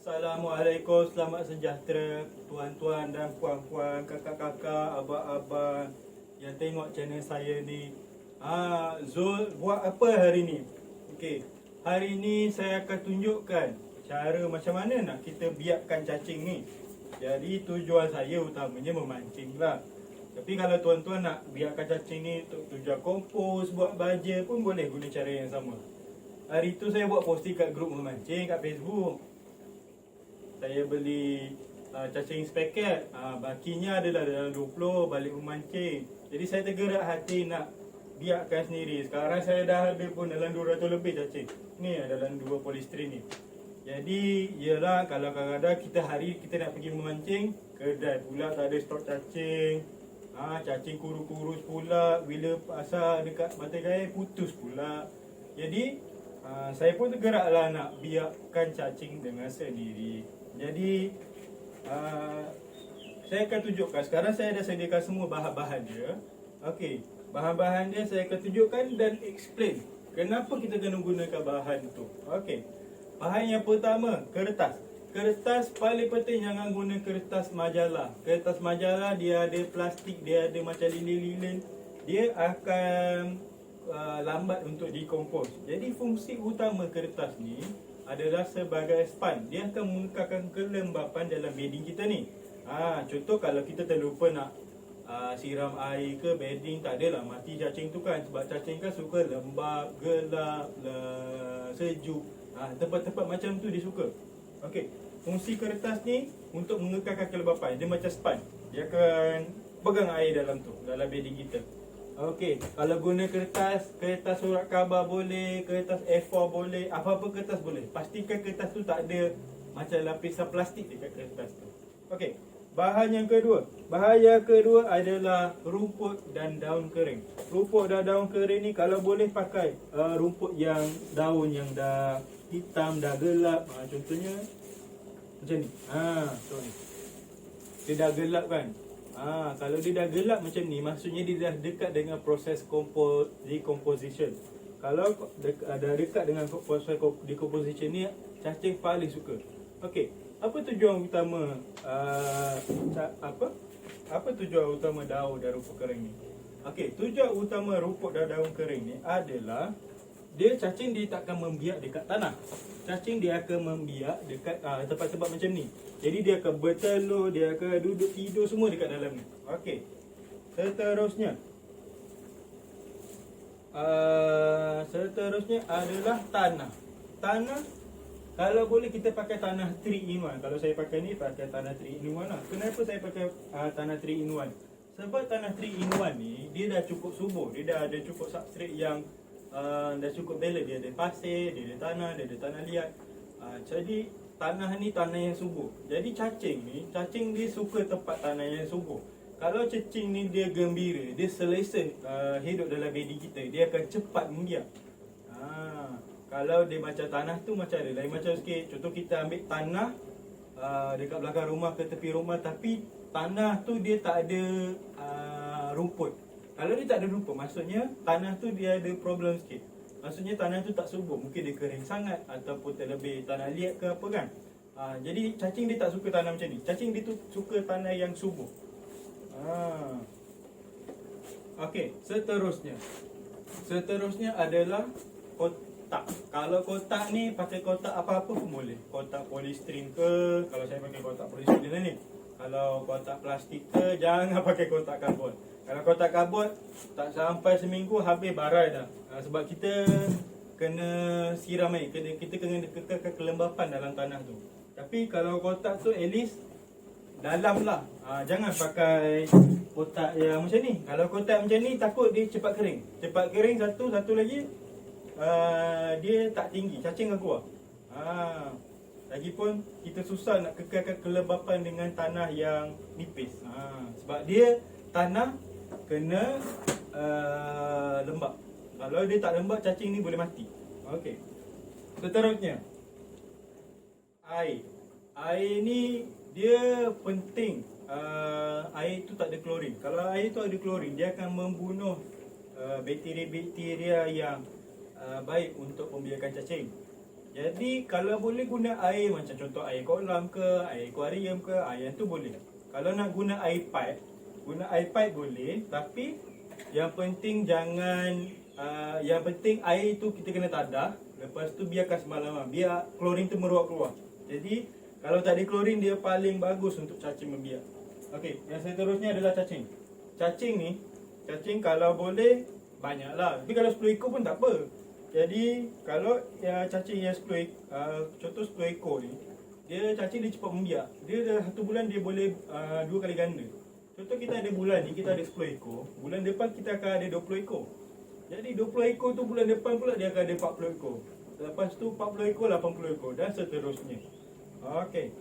Assalamualaikum, selamat sejahtera tuan-tuan dan puan-puan, kakak-kakak, abang-abang yang tengok channel saya ni. Zul buat apa hari ni? Okey, hari ni saya akan tunjukkan cara macam mana nak kita biakkan cacing ni. Jadi tujuan saya utamanya memancing lah. Tapi kalau tuan-tuan nak biarkan cacing ni untuk tujuan kompos, buat baja pun boleh guna cara yang sama. Hari tu saya buat posting kat grup memancing kat Facebook. Saya beli cacing sepaket, bakinya adalah dalam 20, balik memancing. Jadi saya tergerak hati nak biarkan sendiri. Sekarang saya dah ada pun dalam 200 lebih cacing. Ni dalam 2 polystyrene ni. Jadi ialah kalau kadang-kadang kita hari kita nak pergi memancing, kedai pula tak ada stok cacing. Cacing kurus-kurus pula, bila pasar dekat mata gaya putus pula. Jadi saya pun tergeraklah nak biarkan cacing dengan sendiri. Jadi saya akan tunjukkan. Sekarang saya dah sediakan semua bahan-bahan dia. Okey, bahan-bahan dia saya akan tunjukkan dan explain kenapa kita kena gunakan bahan tu. Okey, bahan yang pertama, kertas. Kertas paling penting, jangan guna kertas majalah. Kertas majalah dia ada plastik, dia ada macam lilin-lilin. Dia akan lambat untuk decompose. Jadi fungsi utama kertas ni adalah sebagai sponge. Dia akan mengekalkan kelembapan dalam bedding kita ni. Contoh kalau kita terlupa nak siram air ke bedding, tak adalah mati cacing tu kan. Sebab cacing kan suka lembab, gelap, sejuk. Tempat-tempat macam tu dia suka. Okey, fungsi kertas ni untuk mengekalkan kelembapan. Dia macam sponge. Dia akan pegang air dalam tu, dalam bedding kita. Okey, kalau guna kertas surat khabar boleh, kertas A4 boleh, apa-apa kertas boleh. Pastikan kertas tu tak ada macam lapisan plastik dekat kertas tu. Okey, bahan yang kedua adalah rumput dan daun kering. Rumput dan daun kering ni kalau boleh pakai rumput yang daun yang dah hitam, dah gelap. Contohnya macam ni. Contoh ni. Dia dah gelap kan? Kalau dia dah gelap macam ni, maksudnya dia dah dekat dengan proses decomposition. Kalau dah dekat dengan proses decomposition ni, cacing paling suka. Okey, apa tujuan utama apa tujuan utama daun dan rumput kering ni? Okey, tujuan utama rumput dan daun kering ni adalah cacing dia tak akan membiak dekat tanah. Cacing dia akan membiak dekat tempat-tempat macam ni. Jadi dia akan bertelur, dia akan duduk tidur semua dekat dalam ni. Okey. Seterusnya adalah tanah. Tanah kalau boleh kita pakai tanah 3-in-1. Kalau saya pakai ni pakai tanah 3-in-1 lah. Kenapa saya pakai tanah 3-in-1? Sebab tanah 3-in-1 ni dia dah cukup subur. Dia dah ada cukup substrate yang dah cukup balance. Dia ada pasir, dia ada tanah liat. Jadi tanah ni tanah yang subur. Jadi cacing dia suka tempat tanah yang subur. Kalau cacing ni dia gembira, dia selesa hidup dalam bedding kita, dia akan cepat membiak. Kalau dia macam tanah tu macam ada lain macam sikit. Contoh kita ambil tanah dekat belakang rumah ke tepi rumah, tapi tanah tu dia tak ada rumput. Kalau dia tak ada rumput, maksudnya tanah tu dia ada problem sikit. Maksudnya tanah tu tak subur, mungkin dia kering sangat ataupun terlebih tanah liat ke apa kan. Jadi cacing dia tak suka tanah macam ni. Cacing dia tu suka tanah yang subur. Okey, seterusnya adalah kotak. Kalau kotak ni pakai kotak apa-apa pun boleh. Kotak polystyrene ke, kalau saya pakai kotak polystyrene ni. Kalau kotak plastik ke, jangan pakai kotak karbon. Kalau kotak karbon tak sampai seminggu habis barai dah. Sebab kita kena siram air, kita kena kekalkan kelembapan dalam tanah tu. Tapi kalau kotak tu at least dalam lah. Jangan pakai kotak yang macam ni. Kalau kotak macam ni takut dia cepat kering. Cepat kering satu lagi dia tak tinggi, cacing akan keluar. Lagipun kita susah nak kekalkan kelembapan dengan tanah yang nipis. Sebab dia tanah kena lembab. Kalau dia tak lembab, cacing ni boleh mati. Okey. Seterusnya, air. Air ni dia penting. Air tu tak ada klorin. Kalau air tu ada klorin, dia akan membunuh bakteria-bakteria yang baik untuk pembiakan cacing. Jadi kalau boleh guna air macam contoh air kolam ke, air akuarium ke, air tu boleh. Kalau nak guna air pipe boleh, tapi yang penting jangan yang penting air tu kita kena tadah. Lepas tu biarkan semalaman, biar klorin tu meruap keluar. Jadi kalau tak ada klorin dia paling bagus untuk cacing membiak. Okey, yang seterusnya adalah cacing. Cacing kalau boleh banyaklah. Tapi kalau 10 ekor pun tak apa. Jadi kalau cacing yang 10 contoh 10 ekor ni, cacing dia cepat membiak. Dia dah 1 bulan dia boleh 2 kali ganda. Contoh kita ada bulan ni kita ada 10 ekor, bulan depan kita akan ada 20 ekor. Jadi 20 ekor tu bulan depan pula dia akan ada 40 ekor. Lepas tu 40 ekor, 80 ekor dan seterusnya. Okey.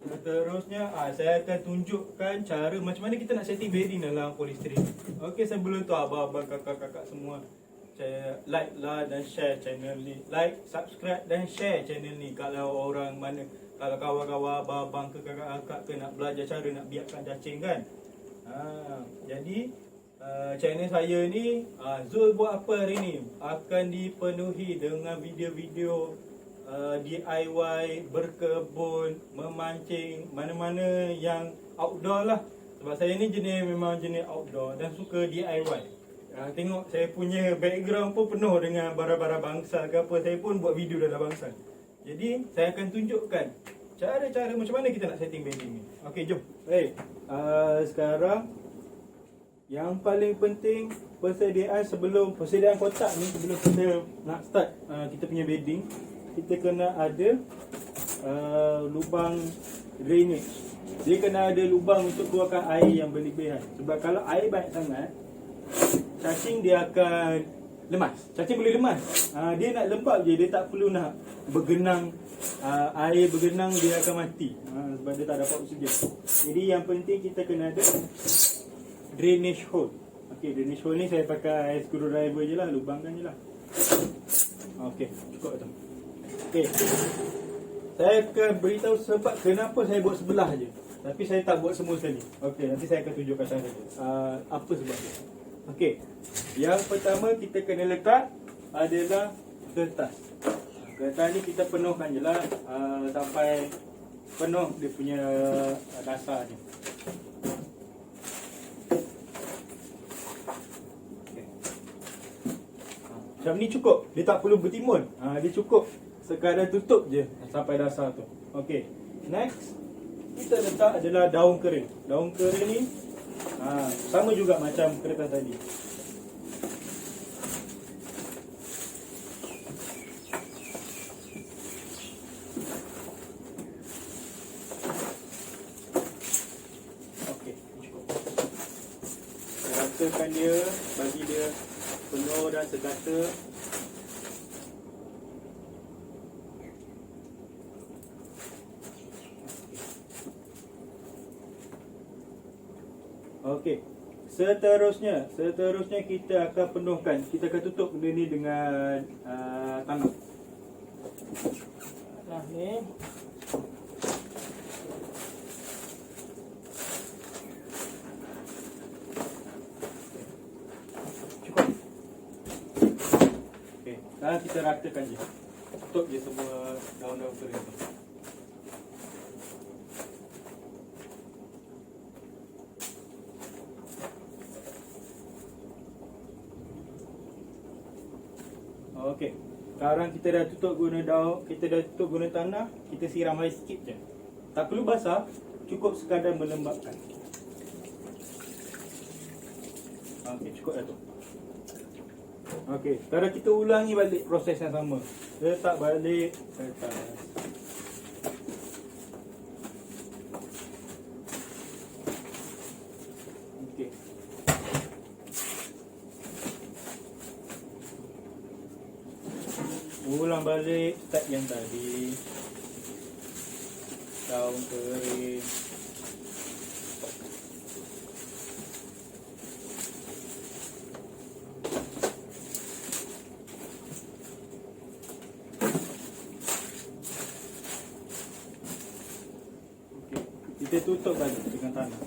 Seterusnya saya akan tunjukkan cara macam mana kita nak setting bedding dalam polystyrene. Okey, sebelum tu abang-abang, kakak-kakak semua, saya like lah dan share channel ni. Like, subscribe dan share channel ni. Kalau orang mana, kalau kawan-kawan abang-abang ke kakak-kakak ke nak belajar cara nak biakkan cacing kan. Jadi channel saya ni Zul buat apa hari ni akan dipenuhi dengan video-video DIY, berkebun, memancing, mana-mana yang outdoor lah. Sebab saya ni memang jenis outdoor dan suka DIY. Tengok saya punya background pun penuh dengan barang-barang bangsa ke apa. Saya pun buat video dalam bangsa. Jadi saya akan tunjukkan cara-cara macam mana kita nak setting bedding ni. Okey, jom. Sekarang yang paling penting persediaan kotak ni sebelum kita nak start kita punya bedding. Kita kena ada lubang drainage. Dia kena ada lubang untuk keluarkan air yang berlebihan. Sebab kalau air banyak sangat, cacing dia akan lemas. Cacing boleh lemas. Dia nak lembab je, dia tak perlu nak bergenang. Air bergenang dia akan mati. Sebab dia tak dapat oksigen. Jadi yang penting kita kena ada drainage hole. Okey, drainage hole ni saya pakai screwdriver je lah, lubangkan je lah. Okey, cukup tu. Okey. Saya akan beritahu sebab kenapa saya buat sebelah je. Tapi saya tak buat semua sekali. Okey, nanti saya akan tunjukkan cara dia. Apa sebab dia. Okey. Yang pertama kita kena letak adalah kertas. Kertas ni kita penuhkan je lah sampai penuh dia punya dasar ni. Okay. Macam ni cukup. Dia tak perlu bertimbun. Dia cukup sekadar tutup je sampai dasar tu. Okey. Next, kita letak adalah daun kering. Daun kering ni sama juga macam kertas tadi. Okey, cukup. Ratakan dia, bagi dia penuh dan sekata. Okey. Seterusnya kita akan penuhkan. Kita akan tutup benda ni dengan tanah. Nah, ni. Cukup. Okey, sekarang kita ratakan je. Tutup je semua daun-daun kering tu. Okey. Sekarang kita dah tutup guna daun, kita dah tutup guna tanah, kita siram air sikit je. Tak perlu basah, cukup sekadar melembabkan. Okey, cukup dah tu. Okey, sekarang kita ulangi balik proses yang sama. Letak balik kertas. Okey. Ulang balik step yang tadi. Daun kering. Okey, kita tutup balik dengan tanah.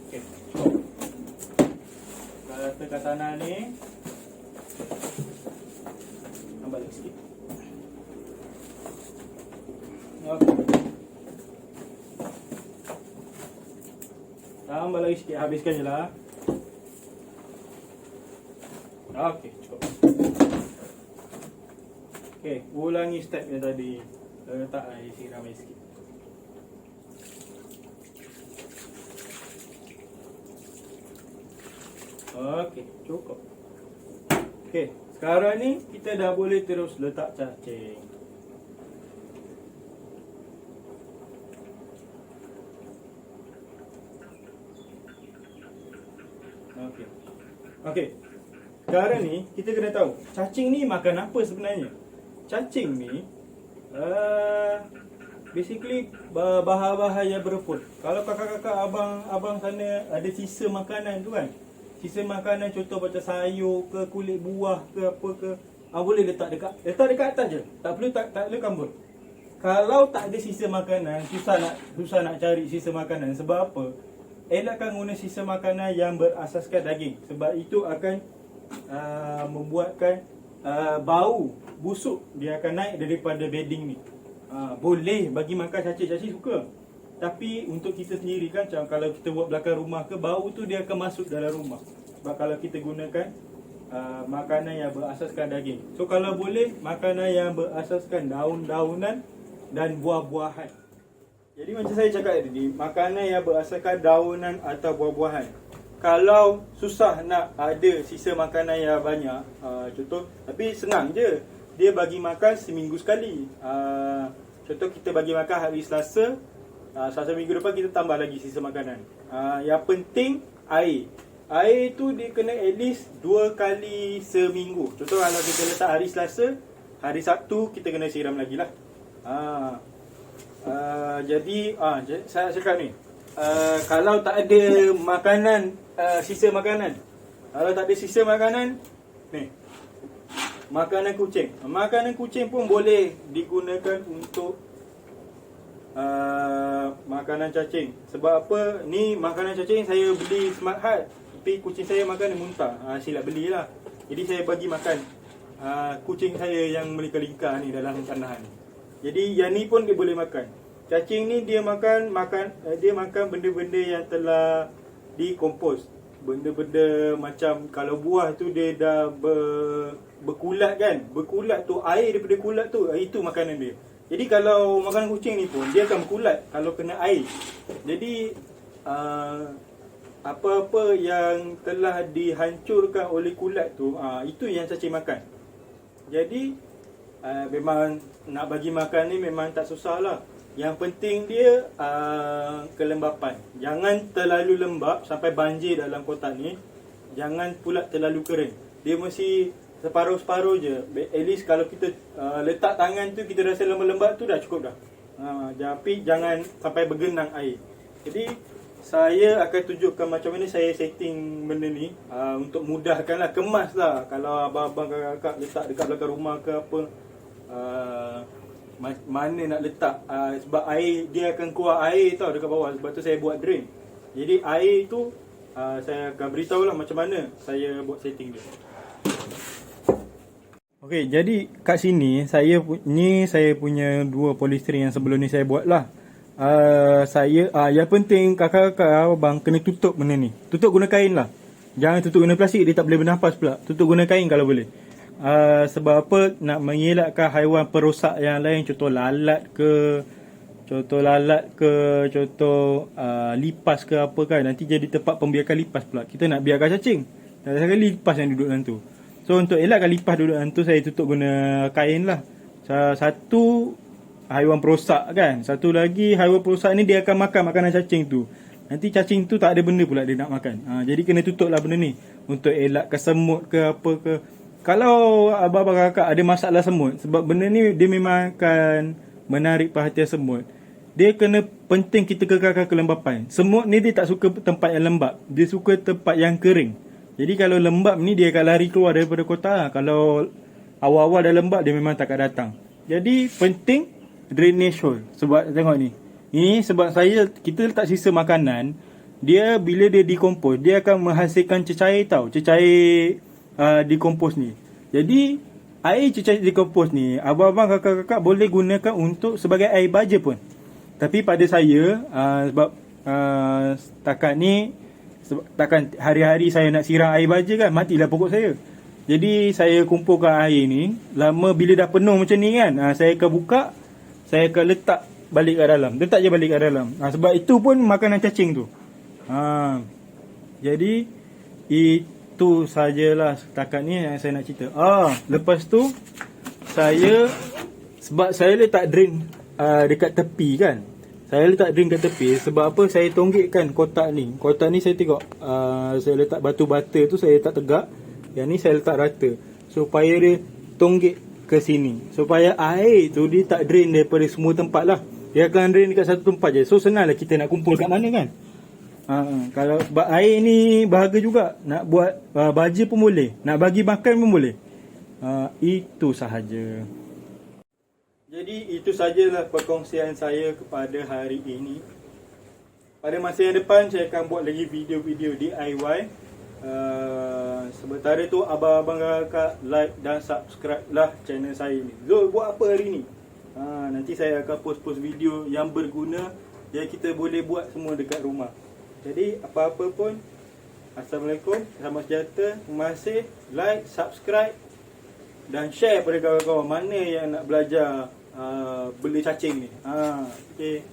Okey, cukup. rata kat tanah ni. Tambah lagi sikit. Okey. Tambah lagi sikit, habiskan je lah. Okey, cukup. Okey, ulangi step yang tadi. Letak air, siram air sikit. Okey, cukup. Okey, sekarang ni kita dah boleh terus letak cacing. Okey. Okey. Sekarang ni kita kena tahu cacing ni makan apa sebenarnya. Cacing ni basically bahan-bahan yang bereput. Kalau kakak-kakak abang sana ada sisa makanan tu kan, sisa makanan contoh macam sayur ke, kulit buah ke, apa ke, boleh letak dekat atas je. Tak perlu kambut. Kalau tak ada sisa makanan, susah nak cari sisa makanan. Sebab apa? Elakkan guna sisa makanan yang berasaskan daging. Sebab itu akan membuatkan bau busuk. Dia akan naik daripada bedding ni. Boleh bagi makan cacing suka. Tapi untuk kita sendiri kan, macam kalau kita buat belakang rumah ke, bau tu dia akan masuk dalam rumah. Sebab kalau kita gunakan makanan yang berasaskan daging. So kalau boleh, makanan yang berasaskan daun-daunan dan buah-buahan. Jadi macam saya cakap tadi, makanan yang berasaskan daunan atau buah-buahan. Kalau susah nak ada sisa makanan yang banyak, contoh, tapi senang je. Dia bagi makan seminggu sekali. Contoh kita bagi makan hari Selasa, Selasa minggu depan kita tambah lagi sisa makanan. Yang penting air. Air tu dia kena at least 2 kali seminggu. Contoh kalau kita letak hari Selasa, hari Sabtu kita kena siram lagi lah. Jadi saya cakap ni, kalau tak ada makanan, sisa makanan, kalau tak ada sisa makanan ni, makanan kucing. Makanan kucing pun boleh digunakan untuk makanan cacing. Sebab apa? Ni makanan cacing saya beli Smart Hut, tapi kucing saya makan dia muntah. Silap belilah. Jadi saya bagi makan kucing saya yang melingkar-lingkar ni dalam tanah ni. Jadi yang ni pun dia boleh makan. Cacing ni dia makan benda-benda yang telah dikompos. Benda-benda macam kalau buah tu dia dah berkulat kan. Berkulat tu, air daripada kulat tu, itu makanan dia. Jadi kalau makanan kucing ni pun dia akan berkulat kalau kena air. Jadi apa-apa yang telah dihancurkan oleh kulat tu, itu yang cacing makan. Jadi memang nak bagi makan ni memang tak susah lah. Yang penting dia kelembapan. Jangan terlalu lembap sampai banjir dalam kotak ni. Jangan pula terlalu kering. Dia mesti separuh-separuh je. At least kalau kita letak tangan tu, kita rasa lembab-lembab tu dah cukup dah. Tapi jangan sampai bergenang air. Jadi saya akan tunjukkan macam mana saya setting benda ni, untuk mudahkan lah, kemas lah. Kalau abang-abang kakak letak dekat belakang rumah ke apa, mana nak letak, sebab air dia akan keluar air tau dekat bawah. Sebab tu saya buat drain. Jadi air tu saya akan beritahu lah macam mana saya buat setting dia. Okey, jadi kat sini saya punya 2 polystyrene yang sebelum ni saya buat lah. Yang penting kakak-kakak abang kena tutup benda ni. Tutup guna kain lah. Jangan tutup guna plastik, dia tak boleh bernafas pula. Tutup guna kain kalau boleh. Sebab apa? Nak mengelakkan haiwan perosak yang lain, contoh lalat ke, contoh lipas ke apa kan. Nanti jadi tempat pembiakan lipas pula. Kita nak biarkan cacing, tak sekali lipas yang duduk dalam tu. So untuk elakkan lipas duduk dalam tu, saya tutup guna kain lah. Satu, haiwan perosak kan. Satu lagi, haiwan perosak ni dia akan makan makanan cacing tu. Nanti cacing tu tak ada benda pula dia nak makan. Jadi kena tutup lah benda ni, untuk elakkan semut ke apa ke. Kalau abang-abang kakak ada masalah semut, sebab benda ni dia memang akan menarik perhatian semut, dia kena penting kita kekalkan kelembapan. Semut ni dia tak suka tempat yang lembap, dia suka tempat yang kering. Jadi kalau lembap ni dia akan lari keluar daripada kotak. Kalau awal-awal dah lembap, dia memang tak akan datang. Jadi penting drainage hole. Sebab tengok ni, ini sebab kita letak sisa makanan. dia bila dia decompose, dia akan menghasilkan cecair tau. Cecair decompose ni. Jadi air cecair decompose ni, abang-abang, kakak-kakak boleh gunakan untuk sebagai air baja pun. Tapi pada saya, sebab setakat ni, takkan hari-hari saya nak siram air baja kan, matilah pokok saya. Jadi saya kumpulkan air ni, lama bila dah penuh macam ni kan, saya akan buka, saya akan letak balik kat dalam. Letak je balik kat dalam. Sebab itu pun makanan cacing tu. Jadi itu sajalah setakat ni yang saya nak cerita. Lepas tu sebab saya letak drain dekat tepi kan. Saya letak drain kat tepi sebab apa? Saya tonggikkan kotak ni. Kotak ni saya tengok saya letak batu bata tu, saya letak tegak. Yang ni saya letak rata supaya dia tonggik ke sini, supaya air tu dia tak drain daripada semua tempat lah. Dia akan drain dekat satu tempat je. So senang lah kita nak kumpul kat mana kan. Kalau air ni bahagia juga. Nak buat baja pun boleh, nak bagi makan pun boleh. Itu sahaja. Jadi itu sajalah perkongsian saya kepada hari ini. Pada masa yang depan saya akan buat lagi video-video DIY. Sementara tu abang-abang kakak like dan subscribe lah channel saya ni. Zul buat apa hari ni? Nanti saya akan post-post video yang berguna yang kita boleh buat semua dekat rumah. Jadi apa-apa pun, Assalamualaikum, salam sejahtera. Terima kasih. Like, subscribe dan share pada kawan-kawan mana yang nak belajar beli cacing ni. Okay.